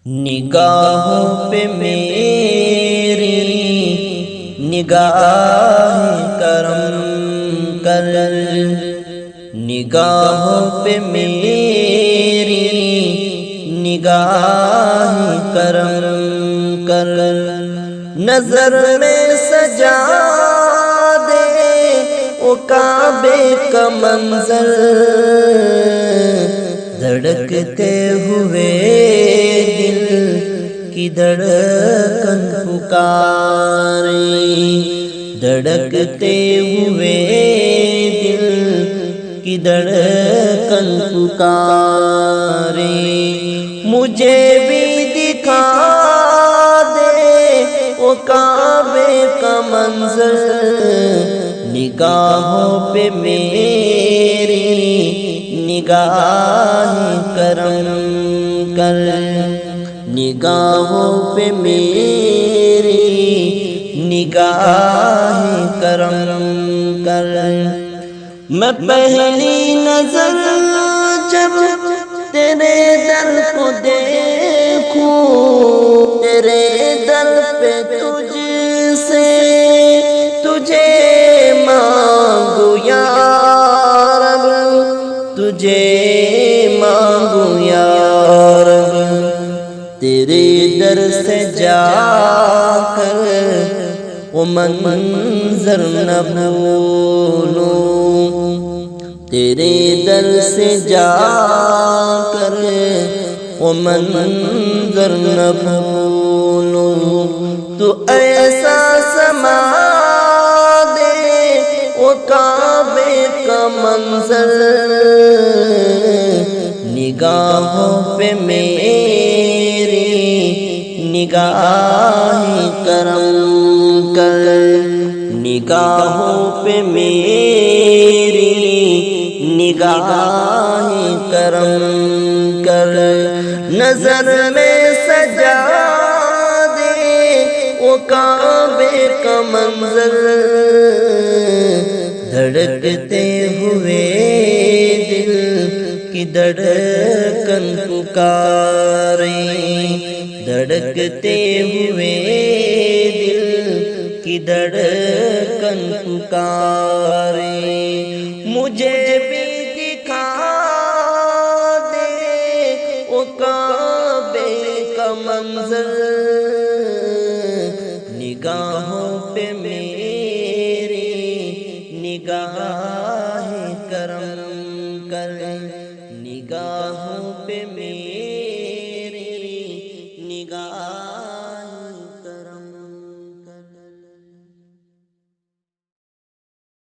نگاہوں پہ میری نگاہ کرم کر، نگاہوں پہ میری نگاہ کرم کر، نظر میں سجا دے وہ کعبے کا منظر، دھڑکتے ہوئے دل کی دھڑکن پکارے، دھڑکتے ہوئے دل کی دھڑکن پکارے، مجھے بھی دکھا دے وہ کعبے کا منظر، نگاہوں پہ میری نگاہ کرم کر، نگاہوں پہ میری نگاہ کرم کر، میں پہلی نظر جب تیرے در کو دیکھوں، تیرے در پہ تجھ سے تجھے مانگو یا رب، تجھے مانگو یا رب، تیرے در سے جا کر وہ منظر نہ بھولوں، تیرے در سے جا کر وہ منظر نہ بھولوں، تو ایسا سما دے وہ کعبے کا منظر، نگاہوں پہ میری نگاہ کرم کر، نگاہوں پہ میری نگاہ کرم کر، نظر میں سجا دے وہ کعبے کا منظر، دھڑکتے ہوئے دل کی دھڑکن پکارے، دھڑکتے ہوئے دل کی دھڑکن پکارے، مجھے بھی دکھا دے وہ کعبے کا منظر، نگاہوں پہ